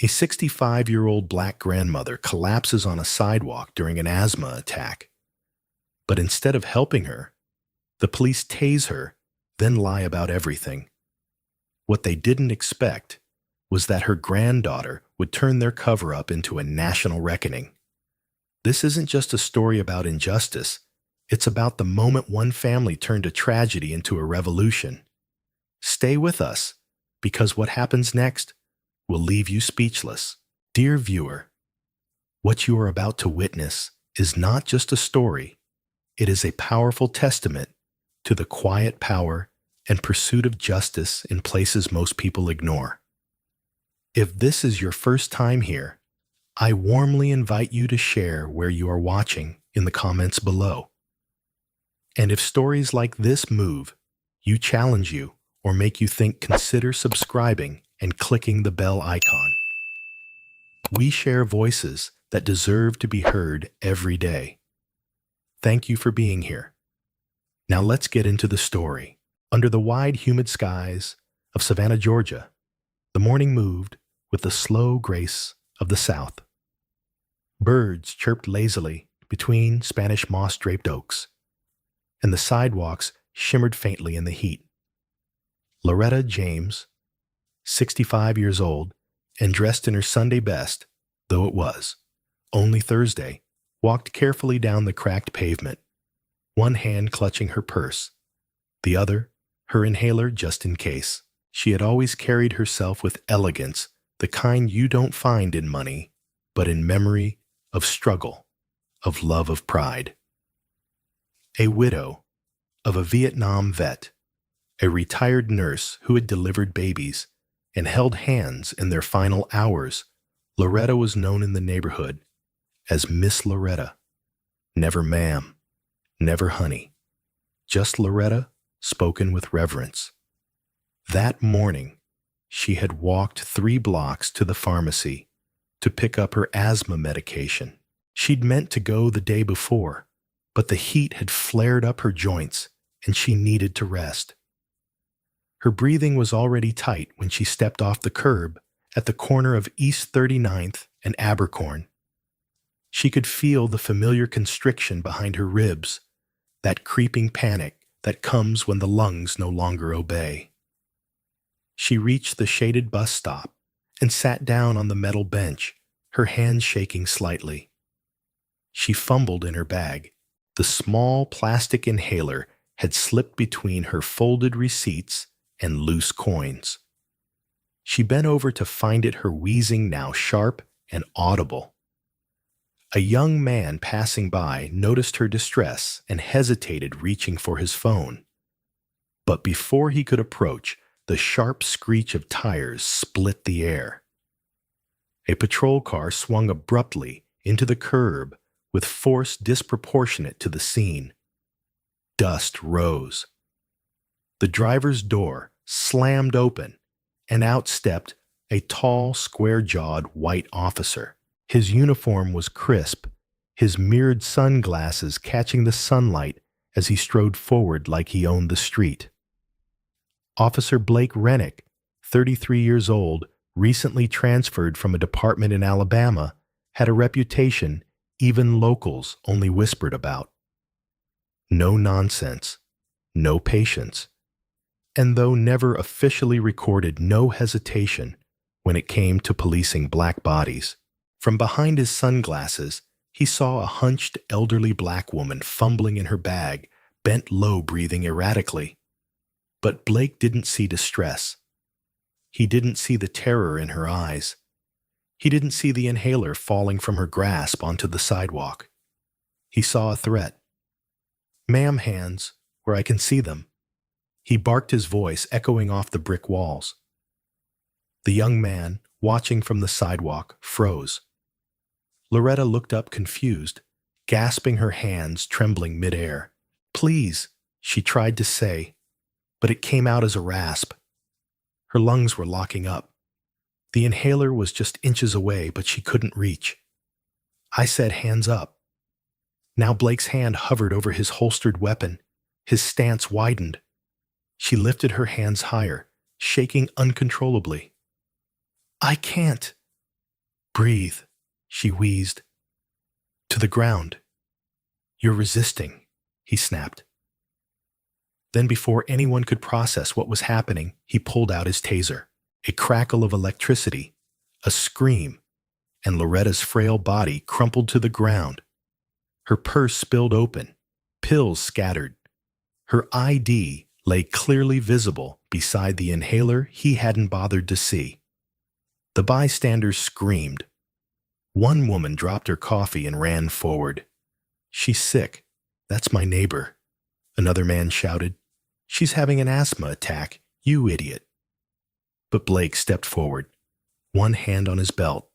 A 65-year-old black grandmother collapses on a sidewalk during an asthma attack. But instead of helping her, the police tase her, then lie about everything. What they didn't expect was that her granddaughter would turn their cover-up into a national reckoning. This isn't just a story about injustice. It's about the moment one family turned a tragedy into a revolution. Stay with us, because what happens next will leave you speechless. Dear viewer, what you are about to witness is not just a story. It is a powerful testament to the quiet power and pursuit of justice in places most people ignore. If this is your first time here, I warmly invite you to share where you are watching in the comments below. And if stories like this move you, challenge you, or make you think, consider subscribing and clicking the bell icon. We share voices that deserve to be heard every day. Thank you for being here. Now let's get into the story. Under the wide, humid skies of Savannah, Georgia, the morning moved with the slow grace of the South. Birds chirped lazily between Spanish moss-draped oaks, and the sidewalks shimmered faintly in the heat. Loretta James, 65 years old, and dressed in her Sunday best, though it was only Thursday, walked carefully down the cracked pavement, one hand clutching her purse, the other her inhaler just in case. She had always carried herself with elegance, the kind you don't find in money, but in memory of struggle, of love, of pride. A widow of a Vietnam vet, a retired nurse who had delivered babies and held hands in their final hours, Loretta was known in the neighborhood as Miss Loretta. Never ma'am, never honey, just Loretta, spoken with reverence. That morning, she had walked 3 blocks to the pharmacy to pick up her asthma medication. She'd meant to go the day before, but the heat had flared up her joints and she needed to rest. Her breathing was already tight when she stepped off the curb at the corner of East 39th and Abercorn. She could feel the familiar constriction behind her ribs, that creeping panic that comes when the lungs no longer obey. She reached the shaded bus stop and sat down on the metal bench, her hands shaking slightly. She fumbled in her bag. The small plastic inhaler had slipped between her folded receipts and loose coins. She bent over to find it, her wheezing now sharp and audible. A young man passing by noticed her distress and hesitated, reaching for his phone. But before he could approach, the sharp screech of tires split the air. A patrol car swung abruptly into the curb with force disproportionate to the scene. Dust rose. The driver's door slammed open, and out stepped a tall, square-jawed white officer. His uniform was crisp, his mirrored sunglasses catching the sunlight as he strode forward like he owned the street. Officer Blake Rennick, 33 years old, recently transferred from a department in Alabama, had a reputation even locals only whispered about. No nonsense, no patience, and though never officially recorded, no hesitation when it came to policing black bodies. From behind his sunglasses, he saw a hunched elderly black woman fumbling in her bag, bent low, breathing erratically. But Blake didn't see distress. He didn't see the terror in her eyes. He didn't see the inhaler falling from her grasp onto the sidewalk. He saw a threat. "Ma'am, hands, where I can see them." He barked, his voice echoing off the brick walls. The young man, watching from the sidewalk, froze. Loretta looked up confused, gasping, her hands trembling midair. "Please," she tried to say, but it came out as a rasp. Her lungs were locking up. The inhaler was just inches away, but she couldn't reach. "I said hands up." Now Blake's hand hovered over his holstered weapon. His stance widened. She lifted her hands higher, shaking uncontrollably. "I can't," Breathe, she wheezed. To the ground. You're resisting, he snapped. Then before anyone could process what was happening, he pulled out his taser. A crackle of electricity, a scream, and Loretta's frail body crumpled to the ground. Her purse spilled open, pills scattered. Her ID lay clearly visible beside the inhaler he hadn't bothered to see. The bystanders screamed. One woman dropped her coffee and ran forward. She's sick. That's my neighbor. Another man shouted. She's having an asthma attack, you idiot. But Blake stepped forward, one hand on his belt,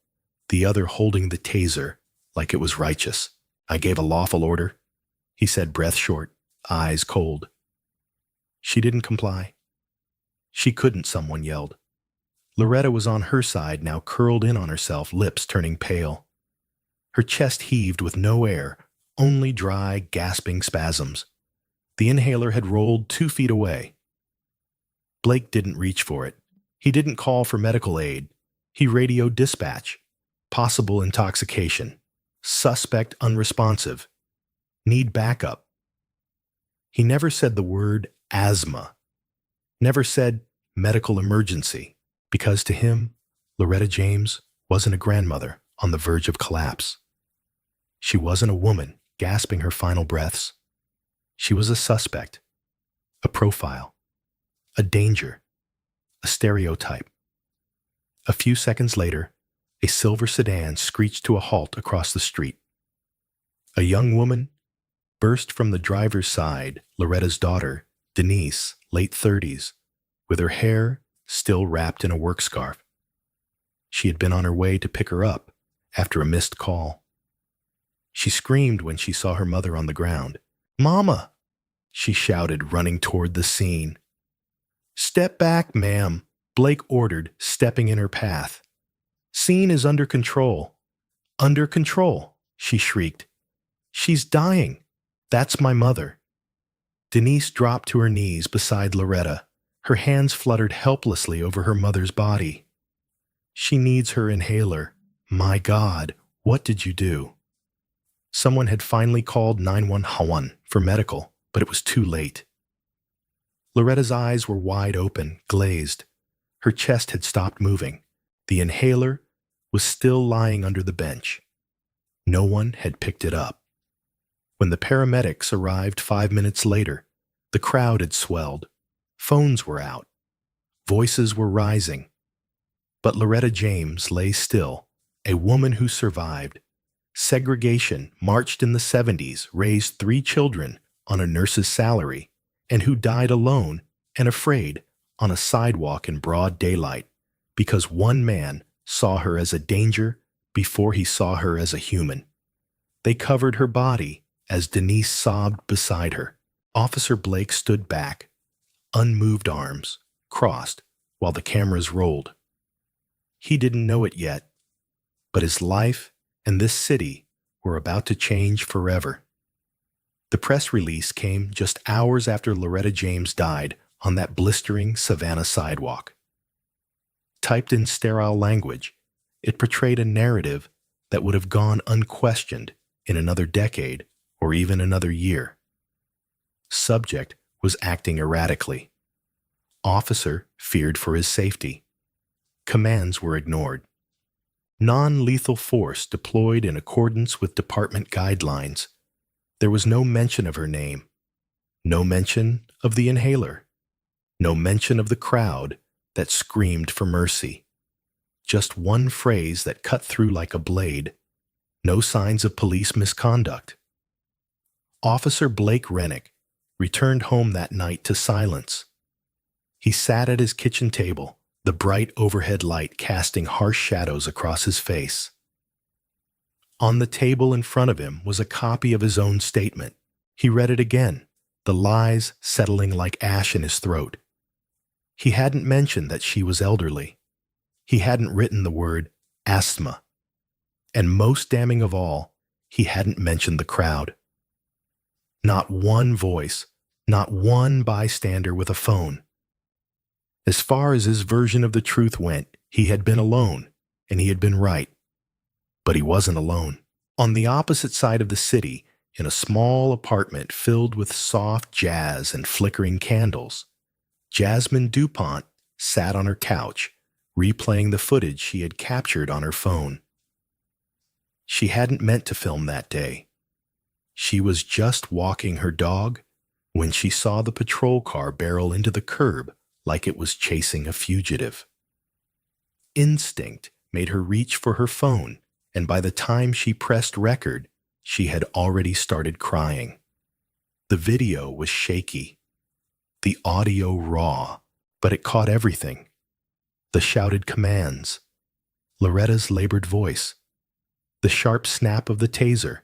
the other holding the taser like it was righteous. I gave a lawful order, he said, breath short, eyes cold. She didn't comply. She couldn't, someone yelled. Loretta was on her side, now curled in on herself, lips turning pale. Her chest heaved with no air, only dry, gasping spasms. The inhaler had rolled 2 feet away. Blake didn't reach for it. He didn't call for medical aid. He radioed dispatch. Possible intoxication. Suspect unresponsive. Need backup. He never said the word asthma. Never said medical emergency, because to him, Loretta James wasn't a grandmother on the verge of collapse. She wasn't a woman gasping her final breaths. She was a suspect, a profile, a danger, a stereotype. A few seconds later, a silver sedan screeched to a halt across the street. A young woman burst from the driver's side, Loretta's daughter, Denise, late 30s, with her hair still wrapped in a work scarf. She had been on her way to pick her up after a missed call. She screamed when she saw her mother on the ground. "Mama!" she shouted, running toward the scene. "Step back, ma'am," Blake ordered, stepping in her path. "Scene is under control." "Under control," she shrieked. "She's dying. That's my mother." Denise dropped to her knees beside Loretta. Her hands fluttered helplessly over her mother's body. "She needs her inhaler. My God, what did you do?" Someone had finally called 911 for medical, but it was too late. Loretta's eyes were wide open, glazed. Her chest had stopped moving. The inhaler was still lying under the bench. No one had picked it up. When the paramedics arrived 5 minutes later, the crowd had swelled. Phones were out. Voices were rising. But Loretta James lay still, a woman who survived. Segregation marched in the 70s, raised 3 children on a nurse's salary, and who died alone and afraid on a sidewalk in broad daylight because one man saw her as a danger before he saw her as a human. They covered her body as Denise sobbed beside her. Officer Blake stood back, unmoved arms crossed while the cameras rolled. He didn't know it yet, but his life and this city were about to change forever. The press release came just hours after Loretta James died on that blistering Savannah sidewalk. Typed in sterile language, it portrayed a narrative that would have gone unquestioned in another decade or even another year. Subject was acting erratically. Officer feared for his safety. Commands were ignored. Non-lethal force deployed in accordance with department guidelines. There was no mention of her name. No mention of the inhaler. No mention of the crowd that screamed for mercy. Just one phrase that cut through like a blade. No signs of police misconduct. Officer Blake Rennick returned home that night to silence. He sat at his kitchen table, the bright overhead light casting harsh shadows across his face. On the table in front of him was a copy of his own statement. He read it again, the lies settling like ash in his throat. He hadn't mentioned that she was elderly. He hadn't written the word asthma. And most damning of all, he hadn't mentioned the crowd. Not one voice, not one bystander with a phone. As far as his version of the truth went, he had been alone, and he had been right. But he wasn't alone. On the opposite side of the city, in a small apartment filled with soft jazz and flickering candles, Jasmine DuPont sat on her couch, replaying the footage she had captured on her phone. She hadn't meant to film that day. She was just walking her dog when she saw the patrol car barrel into the curb like it was chasing a fugitive. Instinct made her reach for her phone, and by the time she pressed record, she had already started crying. The video was shaky, the audio raw, but it caught everything. The shouted commands, Loretta's labored voice, the sharp snap of the taser,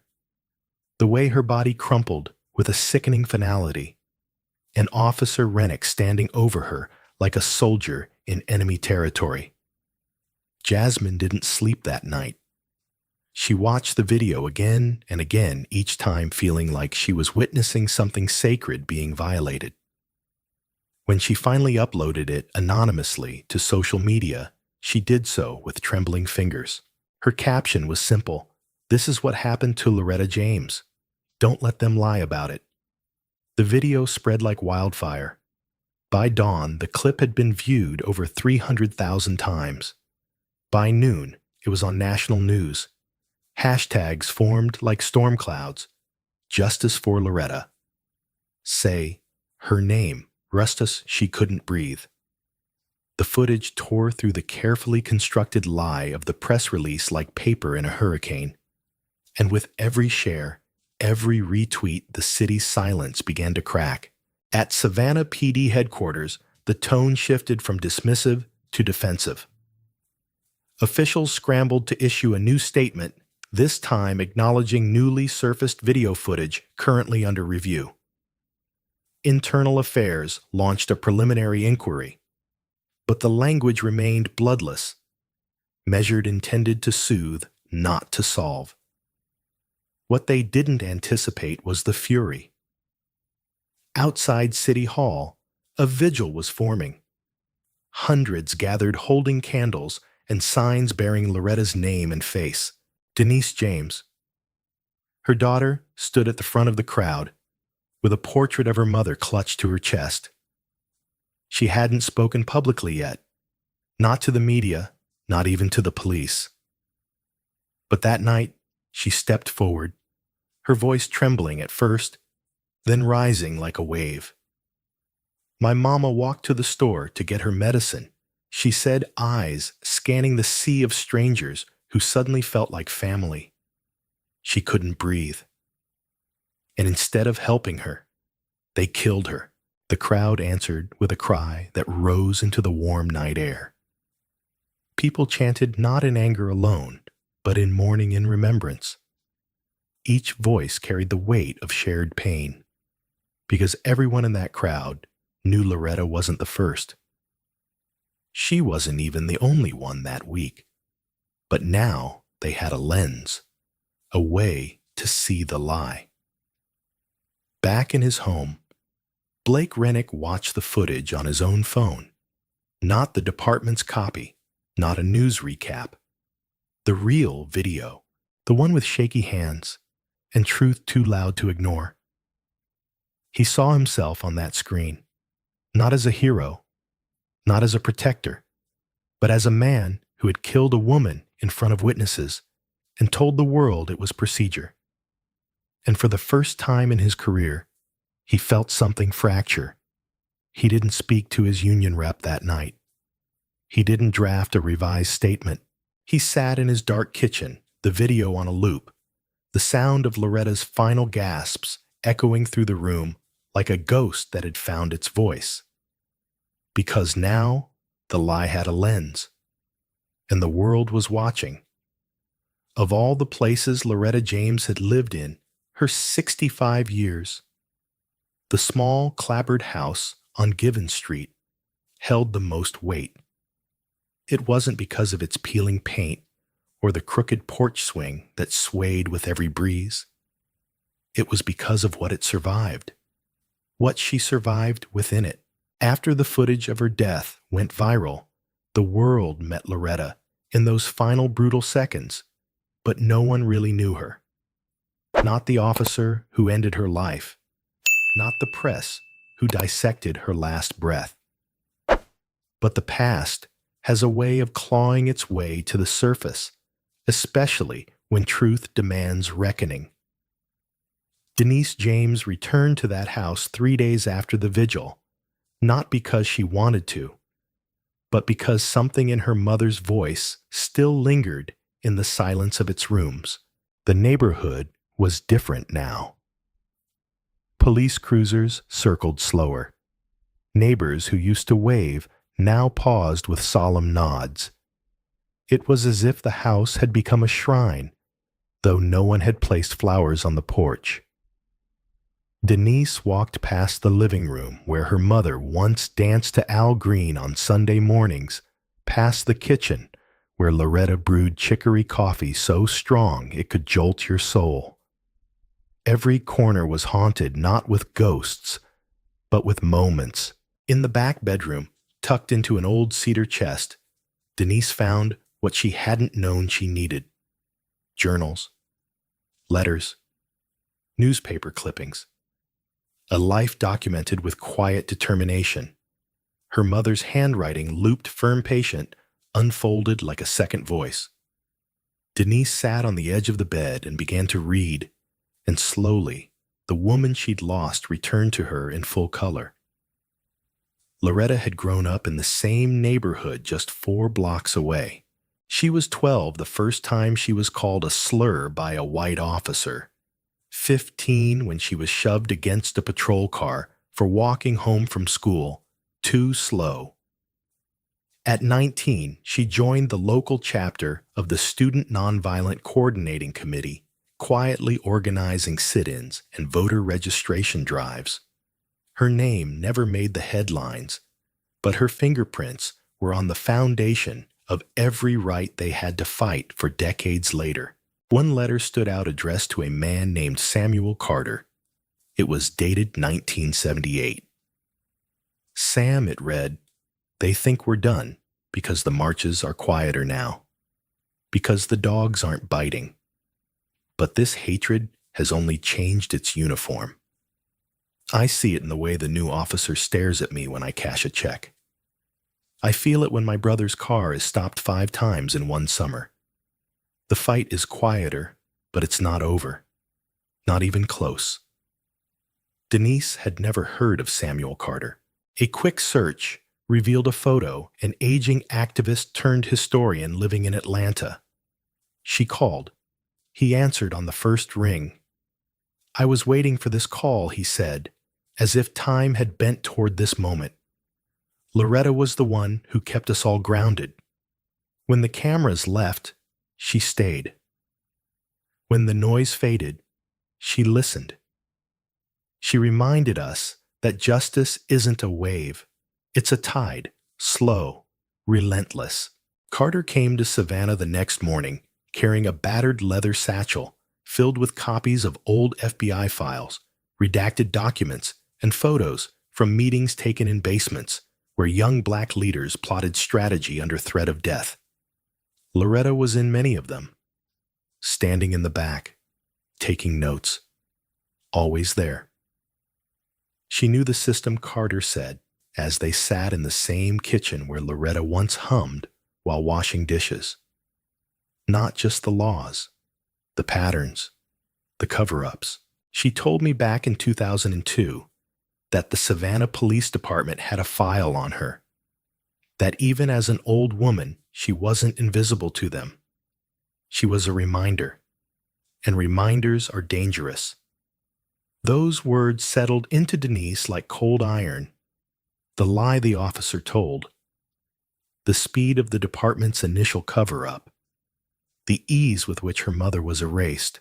the way her body crumpled with a sickening finality, and Officer Rennick standing over her like a soldier in enemy territory. Jasmine didn't sleep that night. She watched the video again and again, each time feeling like she was witnessing something sacred being violated. When she finally uploaded it anonymously to social media, she did so with trembling fingers. Her caption was simple: "This is what happened to Loretta James. Don't let them lie about it." The video spread like wildfire. By dawn, the clip had been viewed over 300,000 times. By noon, it was on national news. Hashtags formed like storm clouds. Justice for Loretta. Say, her name, Rustus, she couldn't breathe. The footage tore through the carefully constructed lie of the press release like paper in a hurricane. And with every share, every retweet, the city's silence began to crack. At Savannah PD headquarters, the tone shifted from dismissive to defensive. Officials scrambled to issue a new statement, this time acknowledging newly surfaced video footage currently under review. Internal Affairs launched a preliminary inquiry, but the language remained bloodless, measured intended to soothe, not to solve. What they didn't anticipate was the fury. Outside City Hall, a vigil was forming. Hundreds gathered holding candles and signs bearing Loretta's name and face. Denise James. Her daughter stood at the front of the crowd, with a portrait of her mother clutched to her chest. She hadn't spoken publicly yet, not to the media, not even to the police. But that night, she stepped forward, her voice trembling at first, then rising like a wave. My mama walked to the store to get her medicine, she said, eyes scanning the sea of strangers who suddenly felt like family. She couldn't breathe. And instead of helping her, they killed her. The crowd answered with a cry that rose into the warm night air. People chanted not in anger alone, but in mourning and remembrance. Each voice carried the weight of shared pain, because everyone in that crowd knew Loretta wasn't the first. She wasn't even the only one that week. But now they had a lens, a way to see the lie. Back in his home, Blake Rennick watched the footage on his own phone, not the department's copy, not a news recap. The real video, the one with shaky hands and truth too loud to ignore. He saw himself on that screen, not as a hero, not as a protector, but as a man who had killed a woman in front of witnesses and told the world it was procedure. And for the first time in his career, he felt something fracture. He didn't speak to his union rep that night. He didn't draft a revised statement. He sat in his dark kitchen, the video on a loop, the sound of Loretta's final gasps echoing through the room like a ghost that had found its voice. Because now the lie had a lens, and the world was watching. Of all the places Loretta James had lived in her 65 years, the small clapboard house on Given Street held the most weight. It wasn't because of its peeling paint or the crooked porch swing that swayed with every breeze. It was because of what it survived, what she survived within it. After the footage of her death went viral, the world met Loretta in those final brutal seconds, but no one really knew her. Not the officer who ended her life, not the press who dissected her last breath. But the past has a way of clawing its way to the surface, especially when truth demands reckoning. Denise James returned to that house 3 days after the vigil, not because she wanted to, but because something in her mother's voice still lingered in the silence of its rooms. The neighborhood was different now. Police cruisers circled slower. Neighbors who used to wave now paused with solemn nods. It was as if the house had become a shrine, though no one had placed flowers on the porch. Denise walked past the living room where her mother once danced to Al Green on Sunday mornings, past the kitchen where Loretta brewed chicory coffee so strong it could jolt your soul. Every corner was haunted not with ghosts, but with moments. In the back bedroom, tucked into an old cedar chest, Denise found what she hadn't known she needed: journals, letters, newspaper clippings. A life documented with quiet determination. Her mother's handwriting, looped firm patient, unfolded like a second voice. Denise sat on the edge of the bed and began to read, and slowly, the woman she'd lost returned to her in full color. Loretta had grown up in the same neighborhood just 4 blocks away. She was 12 the first time she was called a slur by a white officer. 15 when she was shoved against a patrol car for walking home from school too slow. At 19, she joined the local chapter of the Student Nonviolent Coordinating Committee, quietly organizing sit-ins and voter registration drives. Her name never made the headlines, but her fingerprints were on the foundation of every right they had to fight for decades later. One letter stood out, addressed to a man named Samuel Carter. It was dated 1978. Sam, it read, "They think we're done because the marches are quieter now, because the dogs aren't biting. But this hatred has only changed its uniform. I see it in the way the new officer stares at me when I cash a check. I feel it when my brother's car is stopped 5 times in one summer. The fight is quieter, but it's not over. Not even close." Denise had never heard of Samuel Carter. A quick search revealed a photo, an aging activist turned historian living in Atlanta. She called. He answered on the first ring. "I was waiting for this call," he said, as if time had bent toward this moment. Loretta was the one who kept us all grounded. When the cameras left, she stayed. When the noise faded, she listened. She reminded us that justice isn't a wave. It's a tide, slow, relentless. Carter came to Savannah the next morning, carrying a battered leather satchel filled with copies of old FBI files, redacted documents, and photos from meetings taken in basements where young black leaders plotted strategy under threat of death. Loretta was in many of them, standing in the back, taking notes, always there. She knew the system Carter said as they sat in the same kitchen where Loretta once hummed while washing dishes. Not just the laws, the patterns, the cover-ups. She told me back in 2002 that the Savannah Police Department had a file on her, that even as an old woman, she wasn't invisible to them. She was a reminder, and reminders are dangerous. Those words settled into Denise like cold iron. The lie the officer told, the speed of the department's initial cover-up, the ease with which her mother was erased.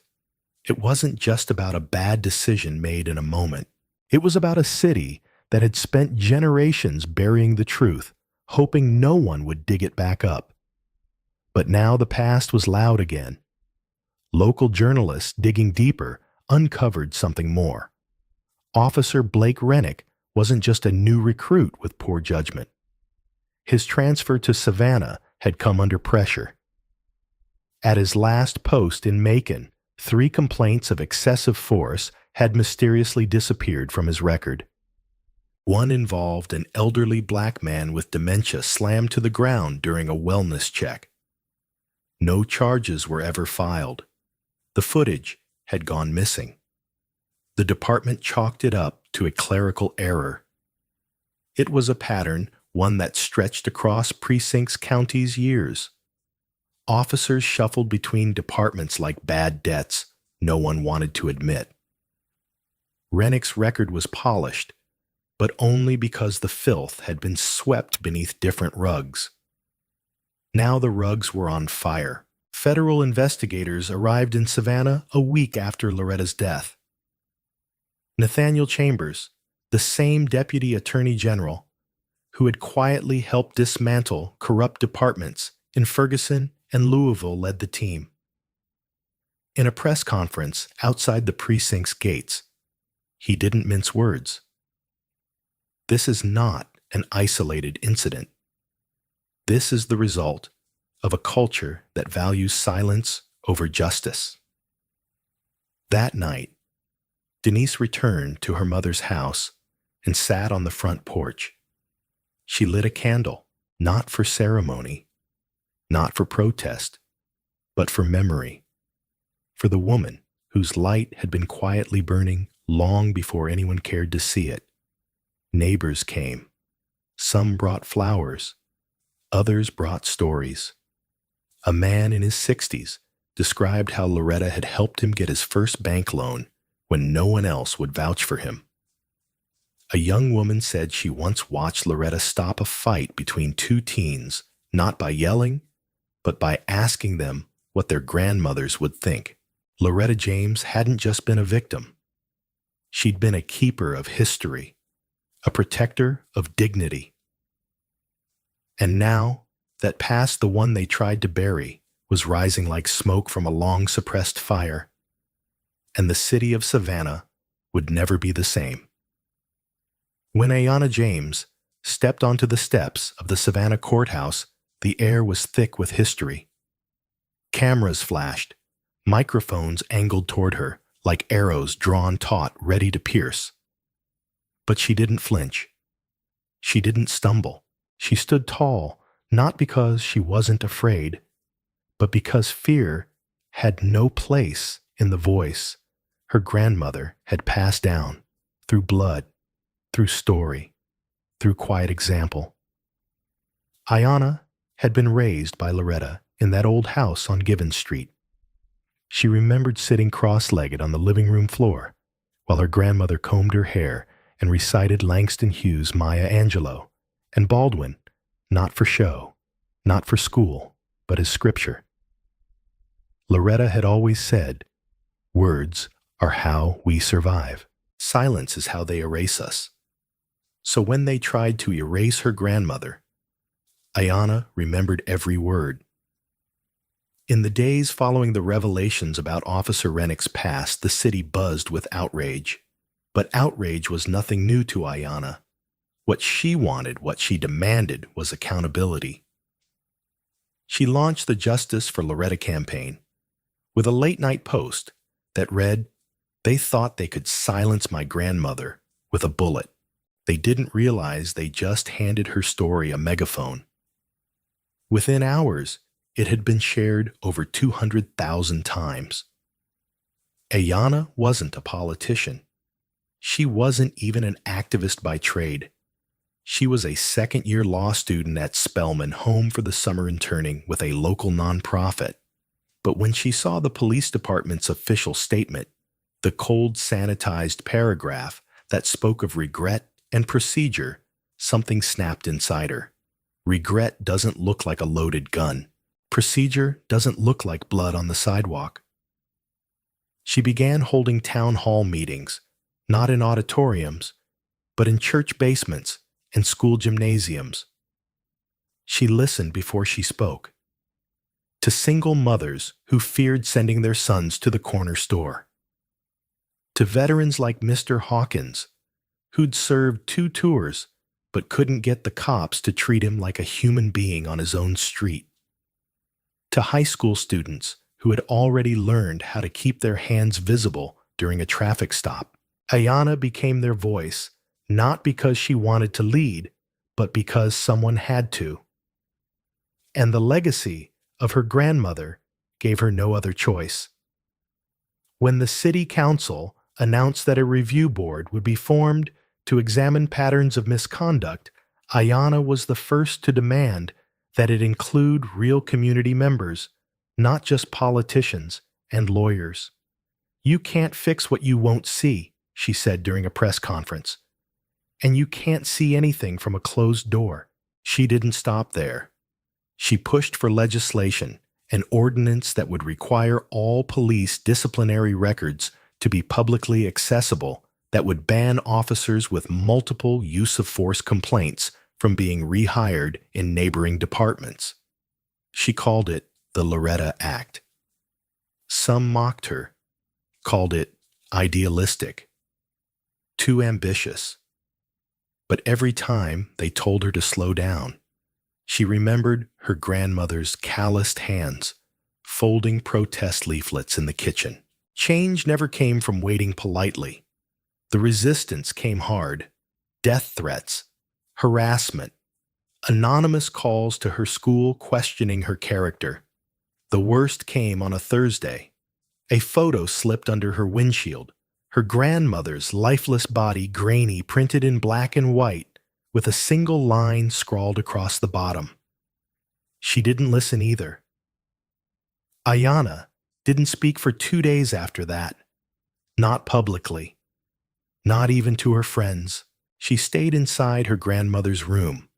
It wasn't just about a bad decision made in a moment. It was about a city that had spent generations burying the truth, hoping no one would dig it back up. But now the past was loud again. Local journalists digging deeper uncovered something more. Officer Blake Rennick wasn't just a new recruit with poor judgment. His transfer to Savannah had come under pressure. At his last post in Macon, 3 complaints of excessive force had mysteriously disappeared from his record. One involved an elderly black man with dementia slammed to the ground during a wellness check. No charges were ever filed. The footage had gone missing. The department chalked it up to a clerical error. It was a pattern, one that stretched across precincts, counties, years. Officers shuffled between departments like bad debts no one wanted to admit. Rennick's record was polished, but only because the filth had been swept beneath different rugs. Now the rugs were on fire. Federal investigators arrived in Savannah a week after Loretta's death. Nathaniel Chambers, the same deputy attorney general who had quietly helped dismantle corrupt departments in Ferguson and Louisville, led the team. In a press conference outside the precinct's gates, he didn't mince words. This is not an isolated incident. This is the result of a culture that values silence over justice. That night, Denise returned to her mother's house and sat on the front porch. She lit a candle, not for ceremony, not for protest, but for memory, for the woman whose light had been quietly burning long before anyone cared to see it. Neighbors came. Some brought flowers. Others brought stories. A man in his 60s described how Loretta had helped him get his first bank loan when no one else would vouch for him. A young woman said she once watched Loretta stop a fight between 2 teens, not by yelling, but by asking them what their grandmothers would think. Loretta James hadn't just been a victim. She'd been a keeper of history, a protector of dignity. And now, that past the one they tried to bury was rising like smoke from a long-suppressed fire, and the city of Savannah would never be the same. When Ayanna James stepped onto the steps of the Savannah courthouse, the air was thick with history. Cameras flashed, microphones angled toward her like arrows drawn taut, ready to pierce. But she didn't flinch. She didn't stumble. She stood tall, not because she wasn't afraid, but because fear had no place in the voice her grandmother had passed down through blood, through story, through quiet example. Ayanna had been raised by Loretta in that old house on Gibbon Street. She remembered sitting cross-legged on the living room floor while her grandmother combed her hair and recited Langston Hughes' Maya Angelou and Baldwin, not for show, not for school, but as scripture. Loretta had always said, "Words are how we survive. Silence is how they erase us." So when they tried to erase her grandmother, Ayanna remembered every word. In the days following the revelations about Officer Rennick's past, the city buzzed with outrage. But outrage was nothing new to Ayanna. What she wanted, what she demanded, was accountability. She launched the Justice for Loretta campaign with a late-night post that read, "They thought they could silence my grandmother with a bullet. They didn't realize they just handed her story a megaphone." Within hours, it had been shared over 200,000 times. Ayanna wasn't a politician. She wasn't even an activist by trade. She was a second-year law student at Spelman, home for the summer interning with a local nonprofit. But when she saw the police department's official statement, the cold, sanitized paragraph that spoke of regret and procedure, something snapped inside her. Regret doesn't look like a loaded gun. Procedure doesn't look like blood on the sidewalk. She began holding town hall meetings, not in auditoriums, but in church basements and school gymnasiums. She listened before she spoke. To single mothers who feared sending their sons to the corner store. To veterans like Mr. Hawkins, who'd served 2 tours but couldn't get the cops to treat him like a human being on his own street. to high school students who had already learned how to keep their hands visible during a traffic stop. Ayanna became their voice, not because she wanted to lead, but because someone had to. And the legacy of her grandmother gave her no other choice. When the city council announced that a review board would be formed to examine patterns of misconduct, Ayanna was the first to demand that it include real community members, not just politicians and lawyers. "You can't fix what you won't see," she said during a press conference. "And you can't see anything from a closed door." She didn't stop there. She pushed for legislation, an ordinance that would require all police disciplinary records to be publicly accessible, that would ban officers with multiple use-of-force complaints from being rehired in neighboring departments. She called it the Loretta Act. Some mocked her, called it idealistic, too ambitious. But every time they told her to slow down, she remembered her grandmother's calloused hands folding protest leaflets in the kitchen. Change never came from waiting politely. The resistance came hard. Death threats, harassment, anonymous calls to her school questioning her character. The worst came on a Thursday. A photo slipped under her windshield, her grandmother's lifeless body grainy printed in black and white with a single line scrawled across the bottom. She didn't listen either. Ayanna didn't speak for 2 days after that. Not publicly. Not even to her friends. She stayed inside her grandmother's room,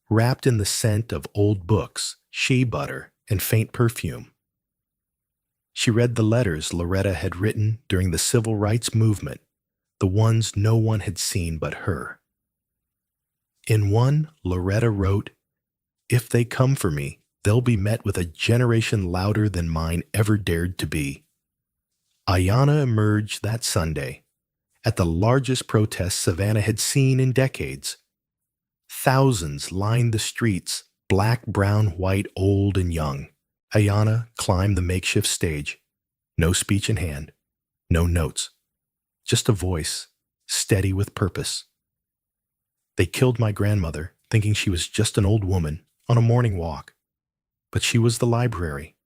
wrapped in the scent of old books, shea butter, and faint perfume. She read the letters Loretta had written during the civil rights movement, the ones no one had seen but her. In one, Loretta wrote, "If they come for me, they'll be met with a generation louder than mine ever dared to be." Ayanna emerged that Sunday at the largest protest Savannah had seen in decades. Thousands lined the streets, black, brown, white, old, and young. Ayanna climbed the makeshift stage. No speech in hand, no notes, just a voice, steady with purpose. "They killed my grandmother, thinking she was just an old woman on a morning walk. But she was the library.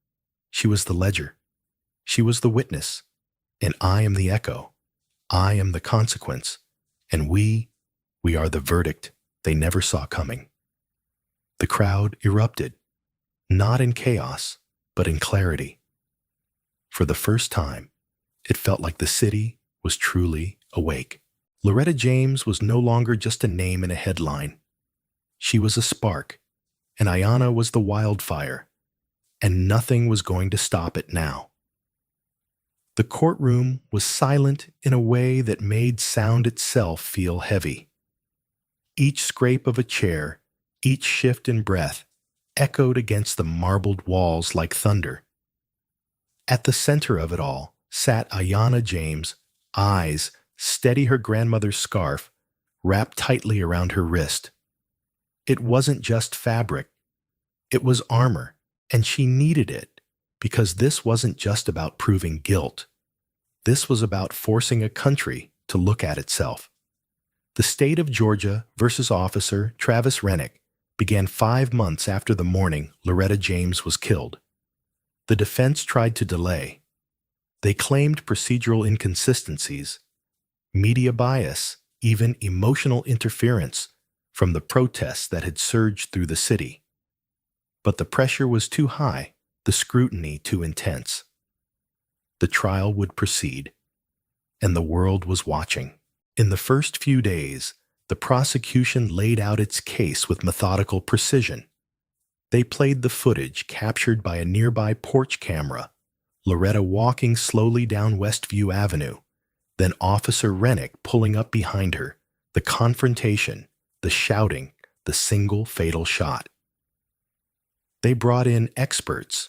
She was the ledger. She was the witness. And I am the echo. I am the consequence. And we are the verdict they never saw coming." The crowd erupted, not in chaos, but in clarity. For the first time, it felt like the city was truly awake. Loretta James was no longer just a name in a headline. She was a spark, and Ayanna was the wildfire, and nothing was going to stop it now. The courtroom was silent in a way that made sound itself feel heavy. Each scrape of a chair, each shift in breath, echoed against the marbled walls like thunder. At the center of it all sat Ayanna James, eyes steady, her grandmother's scarf wrapped tightly around her wrist. It wasn't just fabric. It was armor, and she needed it because this wasn't just about proving guilt. This was about forcing a country to look at itself. The state of Georgia versus Officer Travis Rennick began 5 months after the morning Loretta James was killed. The defense tried to delay. They claimed procedural inconsistencies, media bias, even emotional interference from the protests that had surged through the city. But the pressure was too high, the scrutiny too intense. The trial would proceed, and the world was watching. In the first few days, the prosecution laid out its case with methodical precision. They played the footage captured by a nearby porch camera, Loretta walking slowly down Westview Avenue, then Officer Rennick pulling up behind her, the confrontation, the shouting, the single fatal shot. They brought in experts,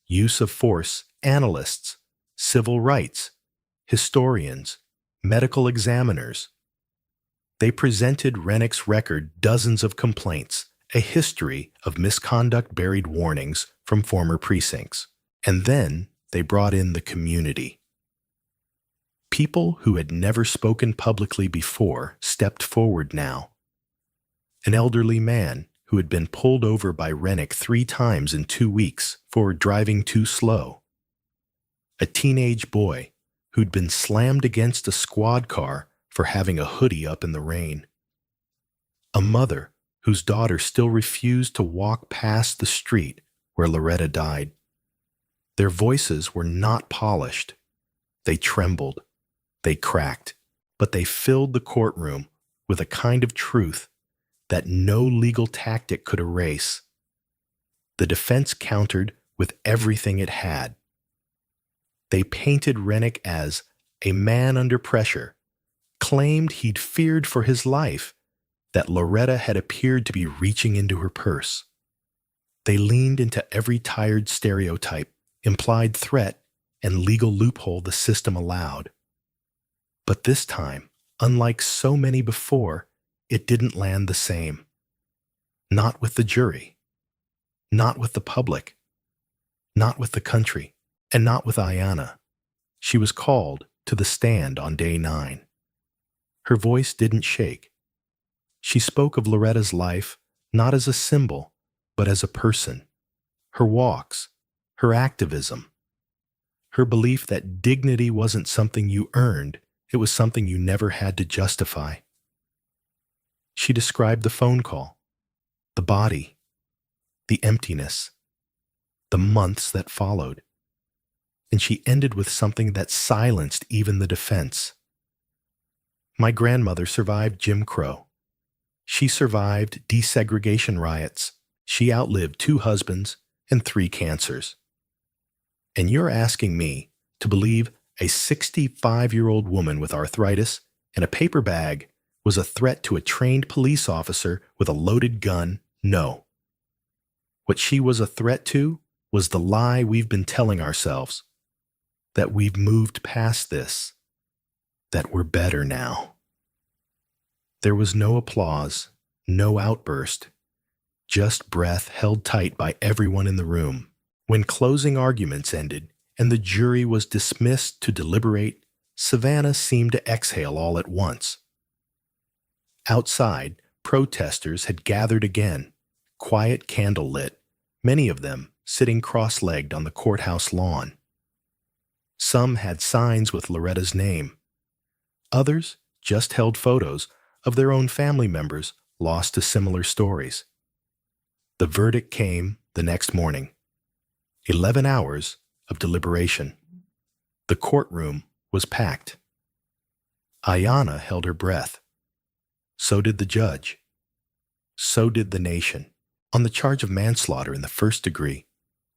use of force analysts, civil rights, historians, medical examiners. They presented Rennick's record, dozens of complaints, a history of misconduct, buried warnings, from former precincts. And then they brought in the community. People who had never spoken publicly before stepped forward now. An elderly man who had been pulled over by Rennick 3 times in 2 weeks for driving too slow. A teenage boy who'd been slammed against a squad car for having a hoodie up in the rain. A mother whose daughter still refused to walk past the street where Loretta died. Their voices were not polished. They trembled. They cracked. But they filled the courtroom with a kind of truth that no legal tactic could erase. The defense countered with everything it had. They painted Rennick as a man under pressure, claimed he'd feared for his life, that Loretta had appeared to be reaching into her purse. They leaned into every tired stereotype, implied threat, and legal loophole the system allowed. But this time, unlike so many before, it didn't land the same. Not with the jury. Not with the public. Not with the country. And not with Ayanna. She was called to the stand on day 9. Her voice didn't shake. She spoke of Loretta's life not as a symbol, but as a person. Her walks, her activism, her belief that dignity wasn't something you earned, it was something you never had to justify. She described the phone call, the body, the emptiness, the months that followed. And she ended with something that silenced even the defense. My grandmother survived Jim Crow. She survived desegregation riots. She outlived 2 husbands and 3 cancers. And you're asking me to believe a 65-year-old woman with arthritis and a paper bag was a threat to a trained police officer with a loaded gun? No. What she was a threat to was the lie we've been telling ourselves, that we've moved past this, that we're better now. There was no applause, no outburst, just breath held tight by everyone in the room. When closing arguments ended and the jury was dismissed to deliberate, Savannah seemed to exhale all at once. Outside, protesters had gathered again, quiet candle-lit, many of them sitting cross-legged on the courthouse lawn. Some had signs with Loretta's name. Others just held photos of their own family members lost to similar stories. The verdict came the next morning. 11 hours of deliberation. The courtroom was packed. Ayanna held her breath. So did the judge. So did the nation. On the charge of manslaughter in the 1st degree,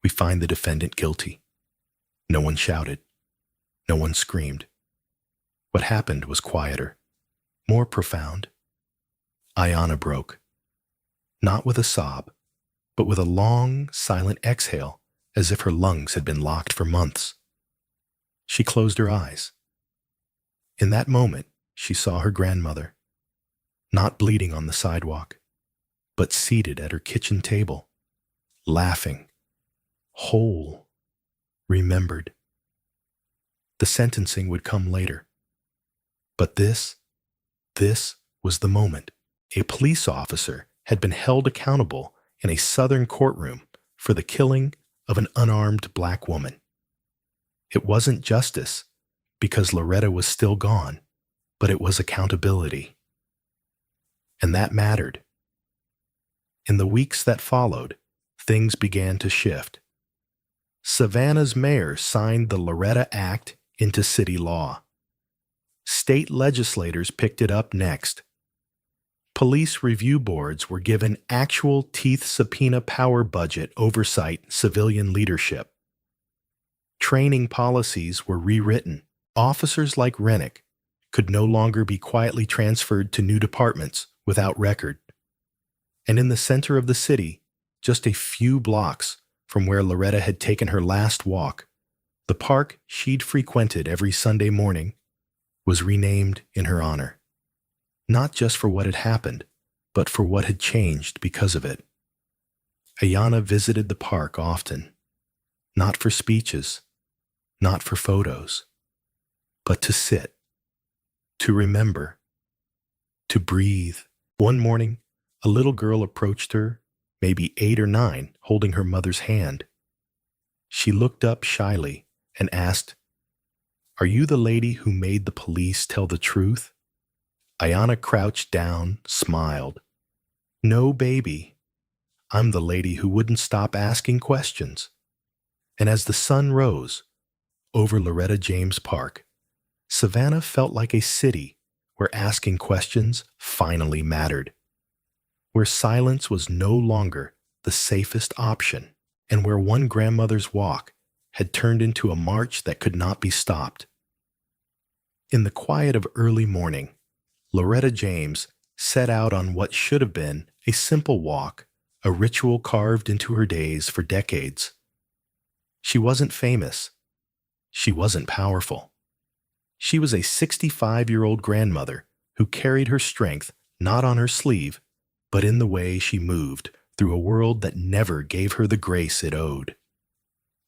we find the defendant guilty. No one shouted. No one screamed. What happened was quieter, more profound. Ayanna broke. Not with a sob, but with a long, silent exhale, as if her lungs had been locked for months. She closed her eyes. In that moment, she saw her grandmother, not bleeding on the sidewalk, but seated at her kitchen table, laughing, whole, remembered. The sentencing would come later. But this was the moment. A police officer had been held accountable in a Southern courtroom for the killing of an unarmed black woman. It wasn't justice because Loretta was still gone, but it was accountability. And that mattered. In the weeks that followed, things began to shift. Savannah's mayor signed the Loretta Act into city law. State legislators picked it up next. Police review boards were given actual teeth subpoena power budget oversight civilian leadership. Training policies were rewritten. Officers like Rennick could no longer be quietly transferred to new departments without record. And in the center of the city, just a few blocks from where Loretta had taken her last walk, the park she'd frequented every Sunday morning was renamed in her honor. Not just for what had happened, but for what had changed because of it. Ayana visited the park often, not for speeches, not for photos, but to sit, to remember, to breathe. One morning, a little girl approached her, maybe 8 or 9, holding her mother's hand. She looked up shyly and asked, "Are you the lady who made the police tell the truth?" Ayana crouched down, smiled. "No, baby. I'm the lady who wouldn't stop asking questions." And as the sun rose over Loretta James Park, Savannah felt like a city where asking questions finally mattered, where silence was no longer the safest option, and where one grandmother's walk had turned into a march that could not be stopped. In the quiet of early morning, Loretta James set out on what should have been a simple walk, a ritual carved into her days for decades. She wasn't famous. She wasn't powerful. She was a 65-year-old grandmother who carried her strength not on her sleeve, but in the way she moved through a world that never gave her the grace it owed.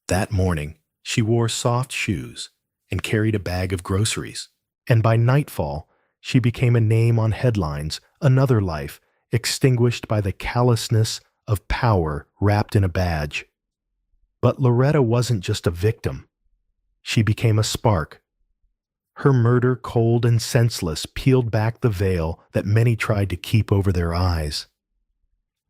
That morning, she wore soft shoes and carried a bag of groceries, and by nightfall, she became a name on headlines, another life extinguished by the callousness of power wrapped in a badge. But Loretta wasn't just a victim. She became a spark. Her murder, cold and senseless, peeled back the veil that many tried to keep over their eyes.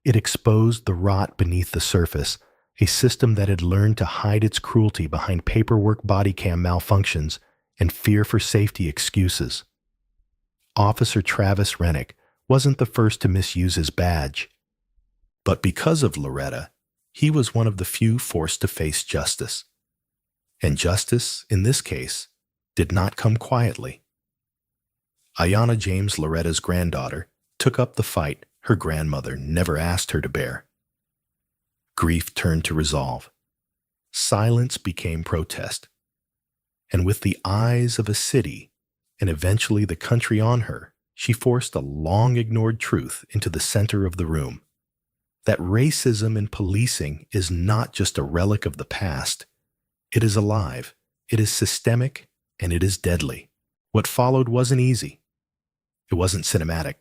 It exposed the rot beneath the surface, a system that had learned to hide its cruelty behind paperwork, body cam malfunctions, and fear for safety excuses. Officer Travis Rennick wasn't the first to misuse his badge. But because of Loretta, he was one of the few forced to face justice. And justice, in this case, did not come quietly. Ayana James, Loretta's granddaughter, took up the fight her grandmother never asked her to bear. Grief turned to resolve. Silence became protest. And with the eyes of a city, and eventually the country on her, she forced a long-ignored truth into the center of the room. That racism in policing is not just a relic of the past. It is alive, it is systemic, and it is deadly. What followed wasn't easy. It wasn't cinematic.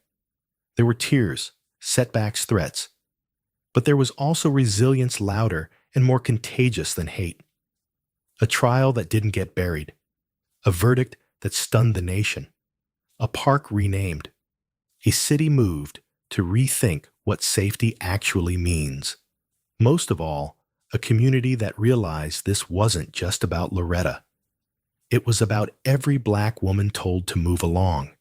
There were tears, setbacks, threats. But there was also resilience louder and more contagious than hate. A trial that didn't get buried. A verdict that stunned the nation. A park renamed. A city moved to rethink what safety actually means. Most of all, a community that realized this wasn't just about Loretta. It was about every black woman told to move along.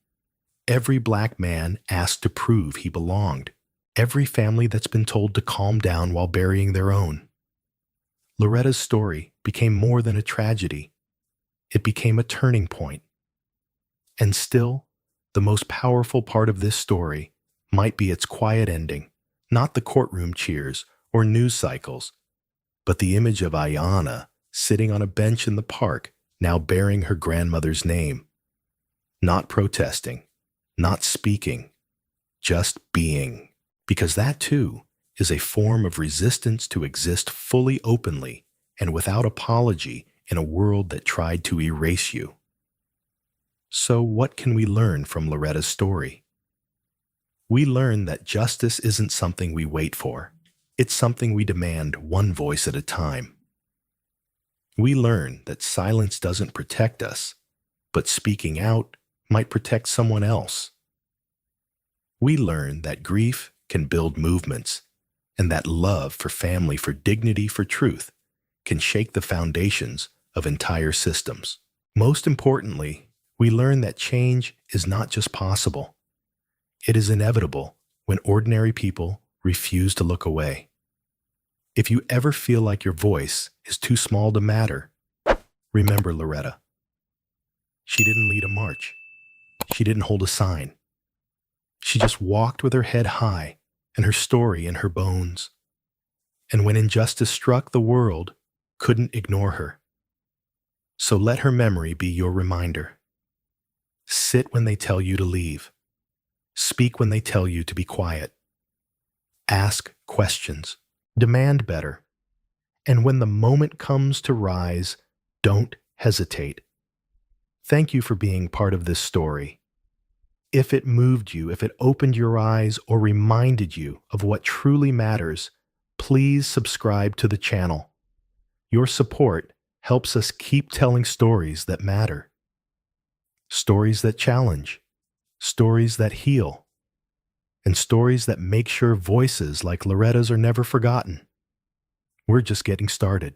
Every black man asked to prove he belonged. Every family that's been told to calm down while burying their own. Loretta's story became more than a tragedy. It became a turning point. And still, the most powerful part of this story might be its quiet ending, not the courtroom cheers or news cycles, but the image of Ayana sitting on a bench in the park, now bearing her grandmother's name. Not protesting, not speaking, just being. Because that, too, is a form of resistance to exist fully openly and without apology in a world that tried to erase you. So what can we learn from Loretta's story? We learn that justice isn't something we wait for. It's something we demand one voice at a time. We learn that silence doesn't protect us, but speaking out might protect someone else. We learn that grief can build movements, and that love for family, for dignity, for truth, can shake the foundations of entire systems. Most importantly, we learn that change is not just possible. It is inevitable when ordinary people refuse to look away. If you ever feel like your voice is too small to matter, remember Loretta. She didn't lead a march. She didn't hold a sign. She just walked with her head high and her story in her bones. And when injustice struck, the world couldn't ignore her. So let her memory be your reminder. Sit when they tell you to leave. Speak when they tell you to be quiet. Ask questions. Demand better. And when the moment comes to rise, don't hesitate. Thank you for being part of this story. If it moved you, if it opened your eyes or reminded you of what truly matters, please subscribe to the channel. Your support helps us keep telling stories that matter. Stories that challenge, stories that heal, and stories that make sure voices like Loretta's are never forgotten. We're just getting started.